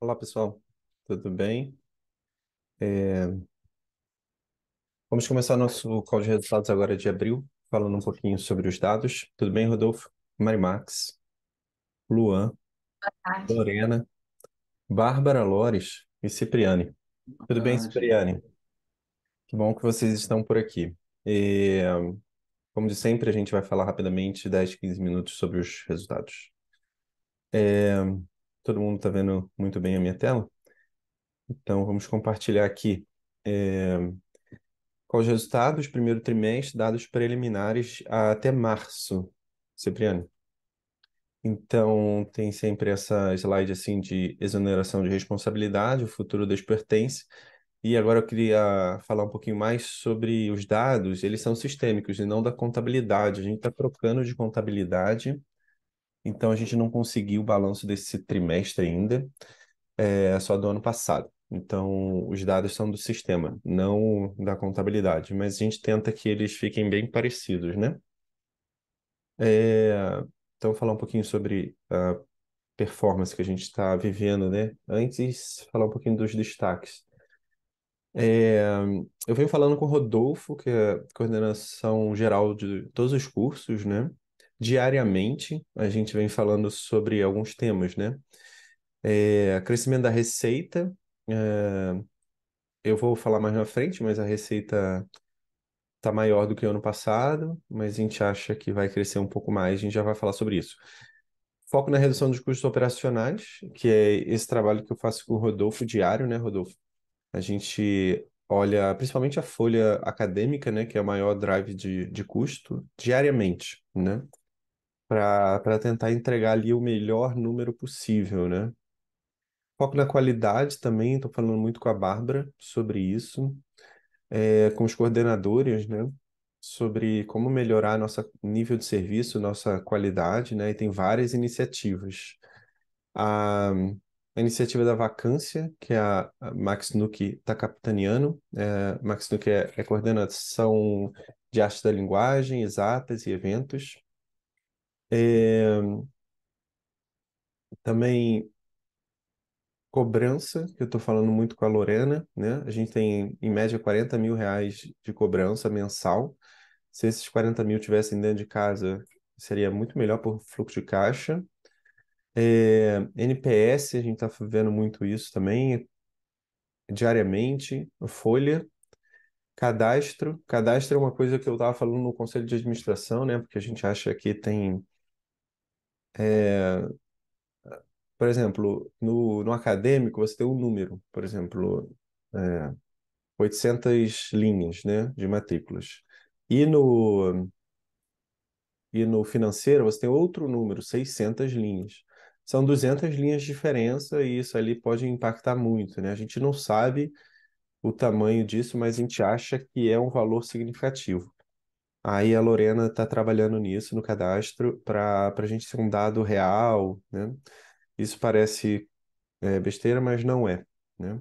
Olá, pessoal. Tudo bem? É, Vamos começar nosso call de resultados agora de abril, falando um pouquinho sobre os dados. Tudo bem, Rodolfo? Marimax, Luan, Tarde. Lorena, Bárbara Lores e Cipriane. Tudo bem, Tarde. Cipriane? Que bom que vocês estão por aqui. E, como de sempre, a gente vai falar rapidamente 10, 15 minutos sobre os resultados. É, Todo mundo está vendo muito bem a minha tela? Então, vamos compartilhar aqui. É, Com os resultados, primeiro trimestre, dados preliminares até março, Cipriano. Então, tem sempre essa slide assim de exoneração de responsabilidade, o futuro Deus pertence. E agora eu queria falar um pouquinho mais sobre os dados, eles são sistêmicos e não da contabilidade. A gente está trocando de contabilidade, então a gente não conseguiu o balanço desse trimestre ainda, é só do ano passado. Então, os dados são do sistema, não da contabilidade, mas a gente tenta que eles fiquem bem parecidos, né? É, então, falar um pouquinho sobre a performance que a gente está vivendo, né? Antes, falar um pouquinho dos destaques. É, eu venho falando com o Rodolfo, que é coordenação geral de todos os cursos, né? Diariamente, a gente vem falando sobre alguns temas, né? Crescimento da receita. é, Eu vou falar mais na frente, mas a receita está maior do que o ano passado, mas a gente acha que vai crescer um pouco mais, a gente já vai falar sobre isso. Foco na redução dos custos operacionais, que é esse trabalho que eu faço com o Rodolfo diário, né, Rodolfo? A gente olha principalmente a folha acadêmica, né, que é o maior drive de custo, diariamente, né? Para tentar entregar ali o melhor número possível, né? Foco na qualidade também, estou falando muito com a Bárbara sobre isso. Com os coordenadores, né, sobre como melhorar nosso nível de serviço, nossa qualidade, né, e tem várias iniciativas. A iniciativa da vacância, que a Max Nuck está capitaneando. Max Nuck é coordenação de arte da linguagem, exatas e eventos. É, Também cobrança, que eu estou falando muito com a Lorena, né? A gente tem, em média, R$ 40.000 de cobrança mensal. Se esses 40 mil tivessem dentro de casa, seria muito melhor por fluxo de caixa. NPS, a gente está vendo muito isso também, diariamente. Folha, cadastro. Cadastro é uma coisa que eu estava falando no conselho de administração, né? Porque a gente acha que tem, por exemplo, no acadêmico, você tem um número, por exemplo, é, 800 linhas, né, de matrículas. E no E no financeiro você tem outro número, 600 linhas. São 200 linhas de diferença e isso ali pode impactar muito, né? A gente não sabe o tamanho disso, mas a gente acha que é um valor significativo. Aí a Lorena está trabalhando nisso no cadastro para a gente ter um dado real, né? Isso parece besteira, mas não é, né?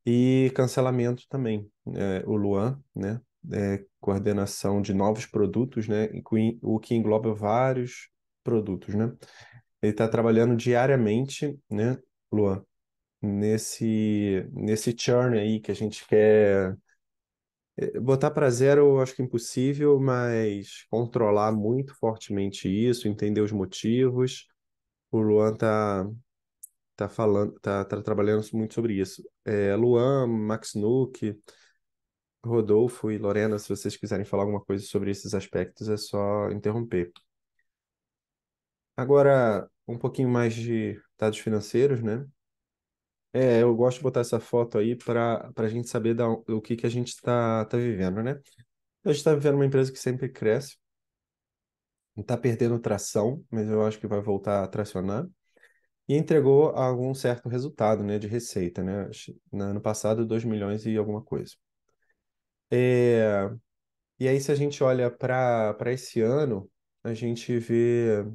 E cancelamento também. O Luan, né? Coordenação de novos produtos, né? O que engloba vários produtos, né? Ele está trabalhando diariamente, né, Luan, nesse churn aí que a gente quer. Botar para zero, eu acho que é impossível, mas controlar muito fortemente isso, entender os motivos. O Luan tá falando, tá trabalhando muito sobre isso. Luan, Max Nuck, Rodolfo e Lorena, se vocês quiserem falar alguma coisa sobre esses aspectos, é só interromper. Agora, um pouquinho mais de dados financeiros, né? Eu gosto de botar essa foto aí para a gente saber o que a gente está vivendo, né? A gente está vivendo uma empresa que sempre cresce, não está perdendo tração, mas eu acho que vai voltar a tracionar. E entregou algum certo resultado, né, de receita, né? No ano passado, 2 milhões e alguma coisa. É, E aí, se a gente olha para esse ano, a gente vê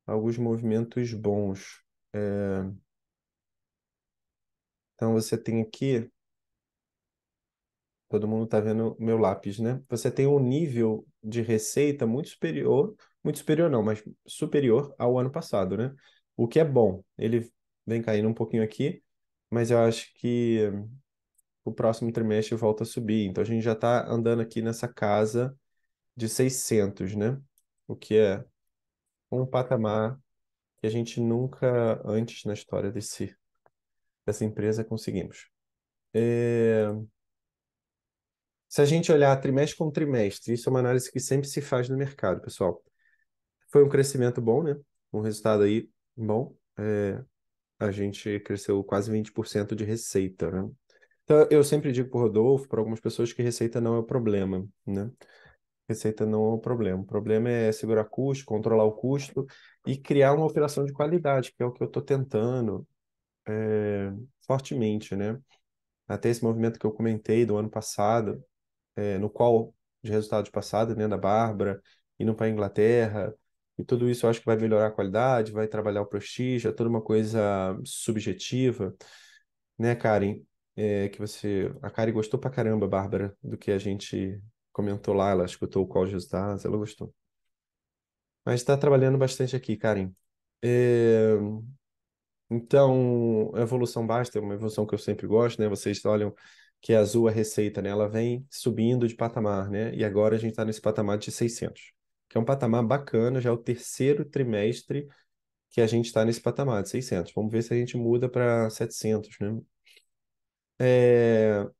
alguns movimentos bons. É, Então, você tem aqui, todo mundo está vendo o meu lápis, né? Você tem um nível de receita muito superior não, mas superior ao ano passado, né? O que é bom. Ele vem caindo um pouquinho aqui, mas eu acho que o próximo trimestre volta a subir. Então a gente já está andando aqui nessa casa de 600, né? O que é um patamar que a gente nunca antes na história dessa empresa conseguimos. É, Se a gente olhar trimestre com trimestre, isso é uma análise que sempre se faz no mercado, pessoal. Foi um crescimento bom, né? Um resultado aí bom. A gente cresceu quase 20% de receita, né? Então, eu sempre digo para o Rodolfo, para algumas pessoas, que receita não é o problema, né? Receita não é o problema. O problema é segurar custo, controlar o custo e criar uma operação de qualidade, que é o que eu estou tentando fortemente, né? Até esse movimento que eu comentei do ano passado, no qual, de resultados passados, né, da Bárbara, indo para a Inglaterra, e tudo isso eu acho que vai melhorar a qualidade, vai trabalhar o prestígio, é toda uma coisa subjetiva, né, Karen? A Karen gostou pra caramba, Bárbara, do que a gente comentou lá, ela escutou o call de resultados, ela gostou. Mas está trabalhando bastante aqui, Karen. É, Então, a evolução basta, é uma evolução que eu sempre gosto, né? Vocês olham que é azul a receita, né? Ela vem subindo de patamar, né? E agora a gente está nesse patamar de 600, que é um patamar bacana, já é o terceiro trimestre que a gente está nesse patamar de 600. Vamos ver se a gente muda para 700, né? É,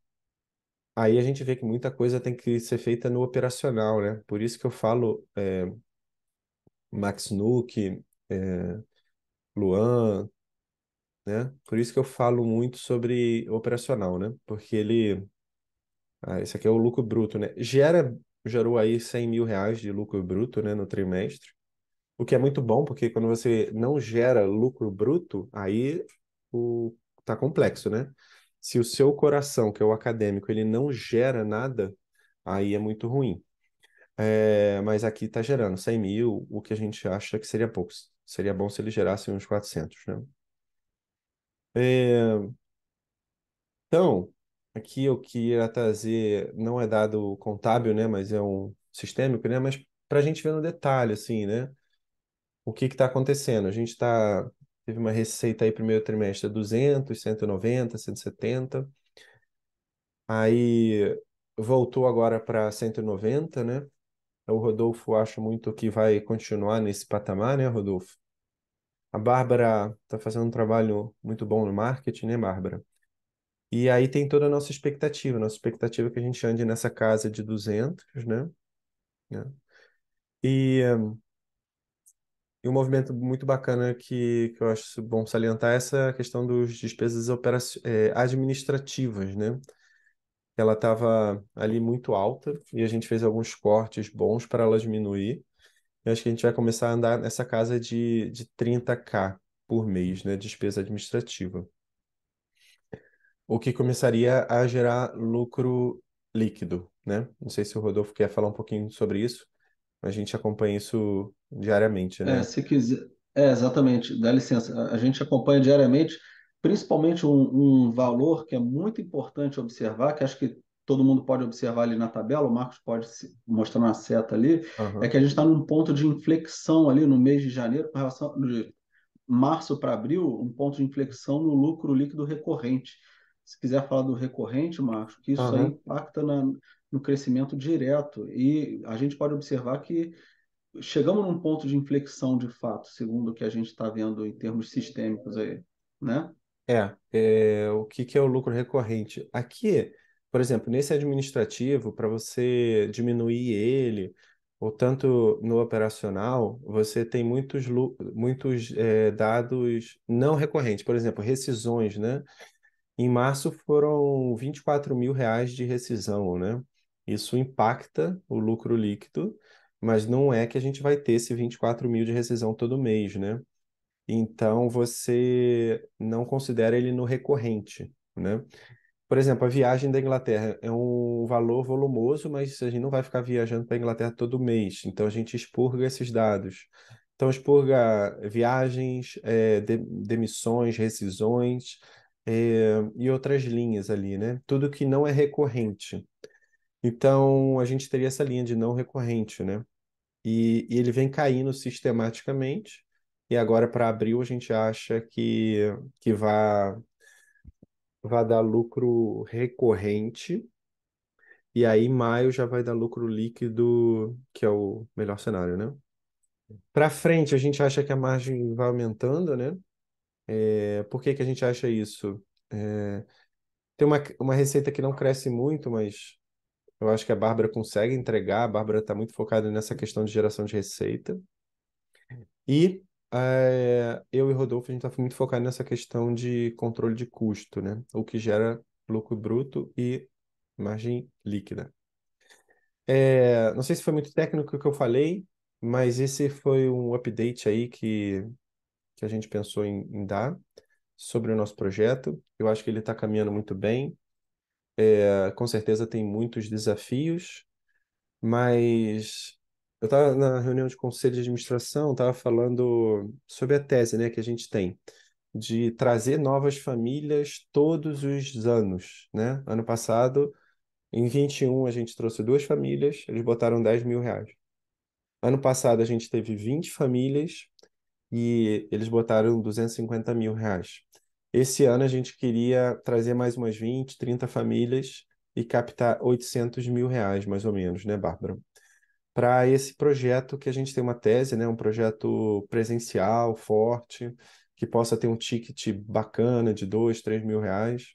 Aí a gente vê que muita coisa tem que ser feita no operacional, né? Por isso que eu falo Max Nuck, é, Luan, né? Por isso que eu falo muito sobre operacional, né? Porque esse aqui é o lucro bruto, né? Gerou aí 100 mil reais de lucro bruto, né, no trimestre, o que é muito bom, porque quando você não gera lucro bruto, aí tá complexo, né? Se o seu coração, que é o acadêmico, ele não gera nada, aí é muito ruim. Mas aqui tá gerando 100 mil, o que a gente acha que seria pouco. Seria bom se ele gerasse uns 400, né? É, Então, aqui eu queria trazer, não é dado contábil, né, mas é um sistêmico, né, mas para a gente ver no detalhe, assim, né, o que está acontecendo. Teve uma receita aí primeiro trimestre 200, 190, 170, aí voltou agora para 190, né, o Rodolfo acha muito que vai continuar nesse patamar, né, Rodolfo? A Bárbara está fazendo um trabalho muito bom no marketing, né, Bárbara? E aí tem toda a nossa expectativa é que a gente ande nessa casa de 200, né? Né? E, e um movimento muito bacana que eu acho bom salientar é essa questão dos despesas administrativas, né? Ela estava ali muito alta e a gente fez alguns cortes bons para ela diminuir. Eu acho que a gente vai começar a andar nessa casa de 30K por mês, né? Despesa administrativa. O que começaria a gerar lucro líquido, né? Não sei se o Rodolfo quer falar um pouquinho sobre isso, mas a gente acompanha isso diariamente, né? Se quiser. Exatamente. Dá licença. A gente acompanha diariamente, principalmente um valor que é muito importante observar, que acho que todo mundo pode observar ali na tabela, o Marcos pode mostrar uma seta ali, é Aham, que a gente está num ponto de inflexão ali no mês de janeiro, com relação de março para abril, um ponto de inflexão no lucro líquido recorrente. Se quiser falar do recorrente, Marcos, que isso aí aham. impacta no crescimento direto. E a gente pode observar que chegamos num ponto de inflexão de fato, segundo o que a gente está vendo em termos sistêmicos aí, né? O que que é o lucro recorrente? Aqui, por exemplo, nesse administrativo, para você diminuir ele, ou tanto no operacional, você tem muitos dados não recorrentes. Por exemplo, rescisões, né? Em março foram 24 mil reais de rescisão, né? Isso impacta o lucro líquido, mas não é que a gente vai ter esse 24 mil de rescisão todo mês, né? Então você não considera ele no recorrente, né? Por exemplo, a viagem da Inglaterra é um valor volumoso, mas a gente não vai ficar viajando para a Inglaterra todo mês. Então a gente expurga esses dados. Então expurga viagens, demissões, rescisões, e outras linhas ali, né? Tudo que não é recorrente. Então a gente teria essa linha de não recorrente, né? E ele vem caindo sistematicamente. e agora para abril a gente acha que vai dar lucro recorrente, e aí maio já vai dar lucro líquido, que é o melhor cenário, né? Para frente, a gente acha que a margem vai aumentando, né? Por que que a gente acha isso? É, tem uma receita que não cresce muito, mas eu acho que a Bárbara consegue entregar. A Bárbara está muito focada nessa questão de geração de receita. E eu e Rodolfo, a gente está muito focado nessa questão de controle de custo, né? O que gera lucro bruto e margem líquida. Não sei se foi muito técnico o que eu falei, mas esse foi um update aí que a gente pensou em dar sobre o nosso projeto. Eu acho que ele está caminhando muito bem. Com certeza tem muitos desafios, mas eu estava na reunião de conselho de administração, estava falando sobre a tese, né, que a gente tem de trazer novas famílias todos os anos, né? Ano passado, em 21, a gente trouxe duas famílias, eles botaram R$ 10.000. Ano passado, a gente teve 20 famílias e eles botaram R$ 250.000. Esse ano, a gente queria trazer mais umas 20, 30 famílias e captar R$ 800.000, mais ou menos, né, Bárbara? Para esse projeto que a gente tem uma tese, né, um projeto presencial, forte, que possa ter um ticket bacana de R$ 2, R$ 3.000,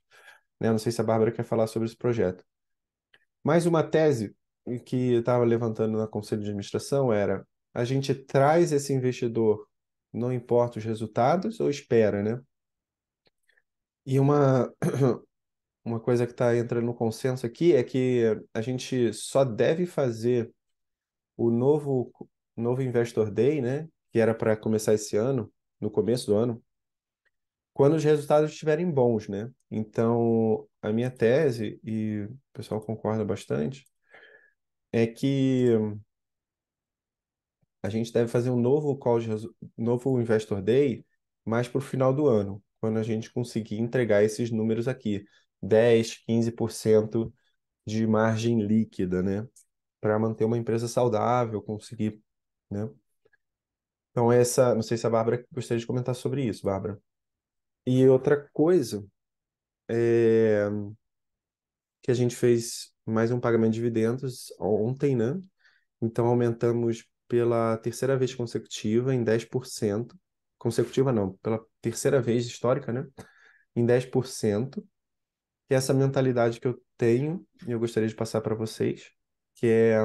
né? Não sei se a Bárbara quer falar sobre esse projeto. Mais uma tese que eu estava levantando na conselho de administração era: a gente traz esse investidor, não importa os resultados, ou espera, né? E uma coisa que está entrando no consenso aqui é que a gente só deve fazer o novo Investor Day, né? Que era para começar esse ano, no começo do ano, quando os resultados estiverem bons, né? Então, a minha tese, e o pessoal concorda bastante, é que a gente deve fazer um novo Investor Day mais para o final do ano, quando a gente conseguir entregar esses números aqui, 10, 15% de margem líquida, né? Para manter uma empresa saudável, conseguir, né? Então, não sei se a Bárbara gostaria de comentar sobre isso, Bárbara. E outra coisa é que a gente fez mais um pagamento de dividendos ontem, né? Então, aumentamos pela terceira vez consecutiva em 10%. Consecutiva não, pela terceira vez histórica, né? Em 10%. Que é essa mentalidade que eu tenho e eu gostaria de passar para vocês, que é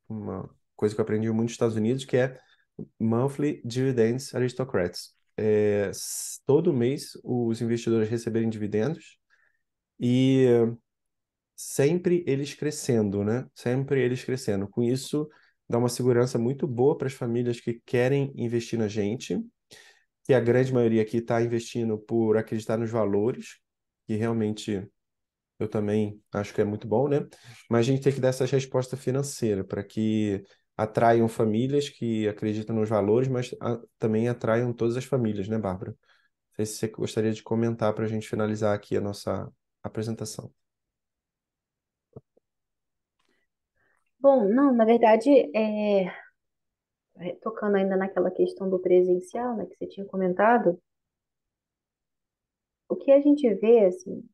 uma coisa que eu aprendi muito nos Estados Unidos, que é Monthly Dividends Aristocrats. Todo mês os investidores receberem dividendos e sempre eles crescendo, né? Sempre eles crescendo. Com isso, dá uma segurança muito boa para as famílias que querem investir na gente, que a grande maioria aqui está investindo por acreditar nos valores, que realmente eu também acho que é muito bom, né? Mas a gente tem que dar essa resposta financeira para que atraiam famílias que acreditam nos valores, mas também atraiam todas as famílias, né, Bárbara? Não sei se você gostaria de comentar para a gente finalizar aqui a nossa apresentação. Bom, não, na verdade, tocando ainda naquela questão do presencial, né, que você tinha comentado, o que a gente vê, assim,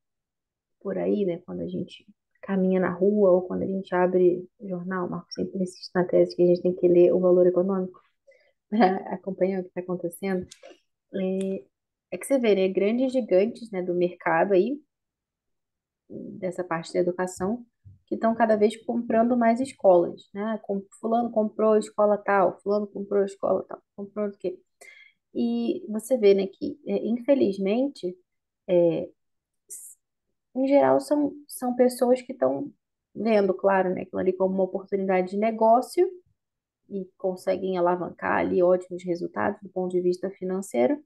por aí, né, quando a gente caminha na rua ou quando a gente abre o jornal, o Marco sempre insiste na tese que a gente tem que ler o valor econômico para acompanhar o que está acontecendo, é, é que você vê, né, grandes gigantes, né, do mercado aí, dessa parte da educação, que estão cada vez comprando mais escolas, né? Fulano comprou escola tal, fulano comprou escola tal, comprou o quê? E você vê, né, que infelizmente, é, em geral, são pessoas que estão vendo, claro, né, aquilo ali como uma oportunidade de negócio e conseguem alavancar ali ótimos resultados do ponto de vista financeiro,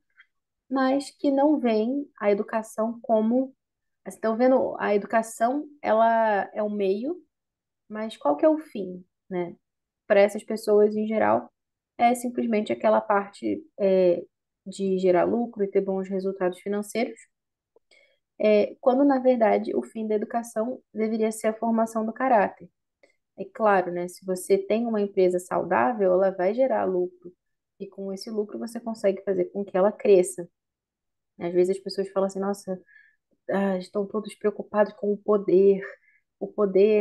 mas que não veem a educação como. Assim, estão vendo a educação, ela é o meio, mas qual que é o fim, né? Para essas pessoas em geral, é simplesmente aquela parte de gerar lucro e ter bons resultados financeiros, quando na verdade o fim da educação deveria ser a formação do caráter. É claro, né? Se você tem uma empresa saudável, ela vai gerar lucro porque com esse lucro você consegue fazer com que ela cresça. Às vezes as pessoas falam assim, nossa, estão todos preocupados com o poder,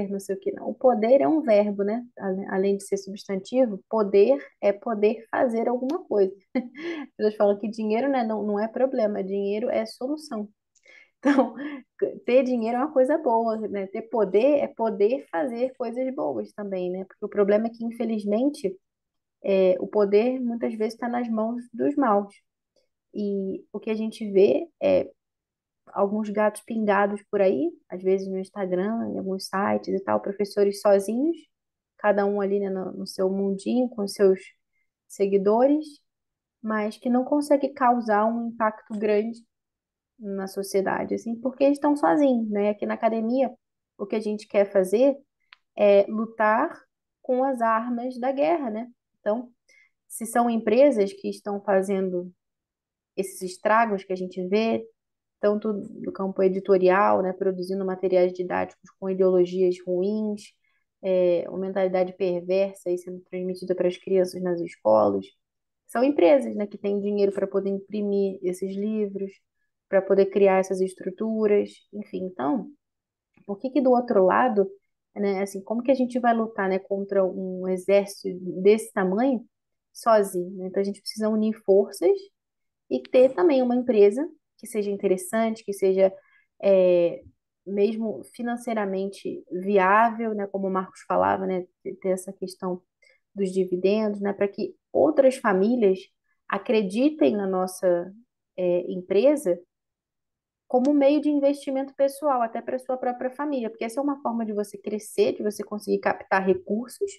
não sei o que. Não, o poder é um verbo, né? Além de ser substantivo, poder é poder fazer alguma coisa. As pessoas falam que dinheiro, né, não é problema, dinheiro é solução. Então, ter dinheiro é uma coisa boa, né? Ter poder é poder fazer coisas boas também, né? Porque o problema é que, infelizmente, o poder muitas vezes está nas mãos dos maus. E o que a gente vê é alguns gatos pingados por aí, às vezes no Instagram, em alguns sites e tal, professores sozinhos, cada um ali, né, no seu mundinho, com seus seguidores, mas que não consegue causar um impacto grande na sociedade, assim, porque eles estão sozinhos, né? Aqui na academia, o que a gente quer fazer é lutar com as armas da guerra, né? Então, se são empresas que estão fazendo esses estragos que a gente vê, tanto do campo editorial, né, produzindo materiais didáticos com ideologias ruins, uma mentalidade perversa aí sendo transmitida para as crianças nas escolas. São empresas, né, que têm dinheiro para poder imprimir esses livros, para poder criar essas estruturas, enfim. Então, por que que do outro lado, né, assim, como que a gente vai lutar, né, contra um exército desse tamanho sozinho, né? Então a gente precisa unir forças e ter também uma empresa que seja interessante, que seja é, mesmo financeiramente viável, né, como o Marcos falava, né, ter essa questão dos dividendos, né, para que outras famílias acreditem na nossa empresa como meio de investimento pessoal, até para sua própria família, porque essa é uma forma de você crescer, de você conseguir captar recursos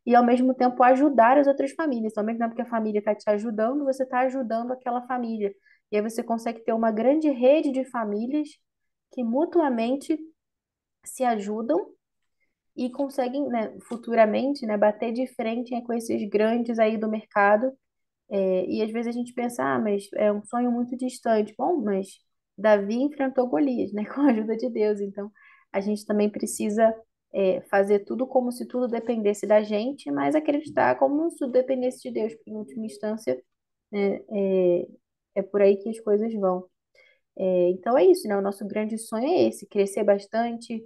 e ao mesmo tempo ajudar as outras famílias. Ao mesmo tempo que a família está te ajudando, você está ajudando aquela família. E aí você consegue ter uma grande rede de famílias que mutuamente se ajudam e conseguem, né, futuramente, né, bater de frente, né, com esses grandes aí do mercado. E às vezes a gente pensa, mas é um sonho muito distante. Bom, mas Davi enfrentou Golias, né, com a ajuda de Deus. Então, a gente também precisa fazer tudo como se tudo dependesse da gente, mas acreditar como se tudo dependesse de Deus, porque em última instância, né, é por aí que as coisas vão. Então é isso, né? O nosso grande sonho é esse, crescer bastante,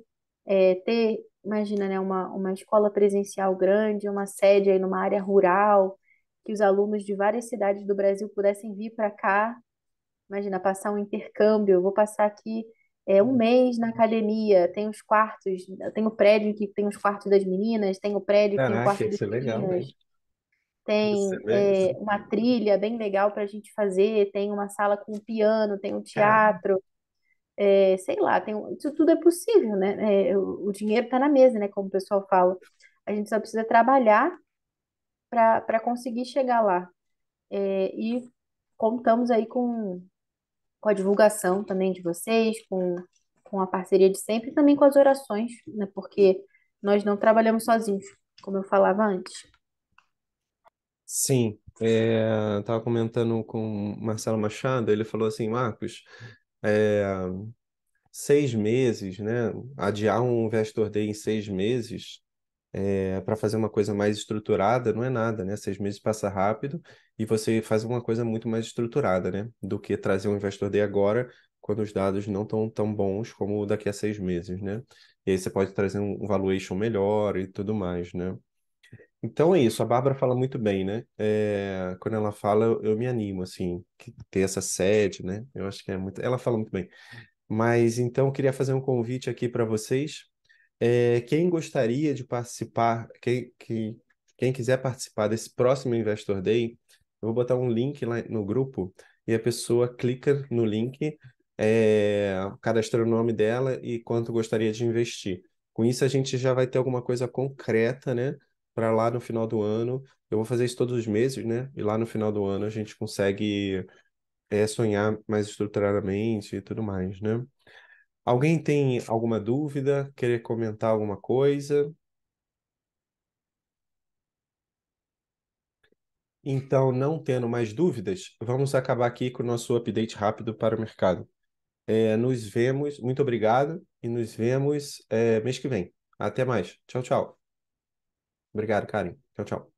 ter, imagina, né, uma escola presencial grande, uma sede aí numa área rural, que os alunos de várias cidades do Brasil pudessem vir para cá, imagina, passar um intercâmbio, eu vou passar aqui um mês na academia, tem os quartos, tem o prédio que tem os quartos das meninas, tem o prédio que tem o Caraca, quarto dos isso é legal, meninos, hein? Isso é tem mesmo. uma trilha bem legal para a gente fazer, tem uma sala com piano, tem um Cara, teatro, sei lá, isso tudo é possível, né? O dinheiro está na mesa, né? Como o pessoal fala. A gente só precisa trabalhar para conseguir chegar lá. E contamos aí com a divulgação também de vocês, com a parceria de sempre e também com as orações, né? Porque nós não trabalhamos sozinhos, como eu falava antes. sim, tava comentando com o Marcelo Machado, ele falou assim, Marcos, é, 6 meses, né? Adiar um Investor Day em 6 meses para fazer uma coisa mais estruturada não é nada, né? 6 meses passa rápido e você faz uma coisa muito mais estruturada, né? Do que trazer um Investor Day agora, quando os dados não estão tão bons como daqui a 6 meses, né? E aí você pode trazer um valuation melhor e tudo mais, né? Então é isso, a Bárbara fala muito bem, né? Quando ela fala, eu me animo, assim, que ter essa sede, né? Eu acho que é muito. Ela fala muito bem. Mas então eu queria fazer um convite aqui para vocês. Quem gostaria de participar, quem quiser participar desse próximo Investor Day, eu vou botar um link lá no grupo e a pessoa clica no link, cadastra o nome dela e quanto gostaria de investir. Com isso, a gente já vai ter alguma coisa concreta, né? Para lá no final do ano. Eu vou fazer isso todos os meses, né? E lá no final do ano a gente consegue sonhar mais estruturadamente e tudo mais, né? Alguém tem alguma dúvida? Querer comentar alguma coisa? Então, não tendo mais dúvidas, vamos acabar aqui com o nosso update rápido para o mercado. Nos vemos, muito obrigado, e nos vemos mês que vem. Até mais. Tchau, tchau. Obrigado, Karen. Tchau, tchau.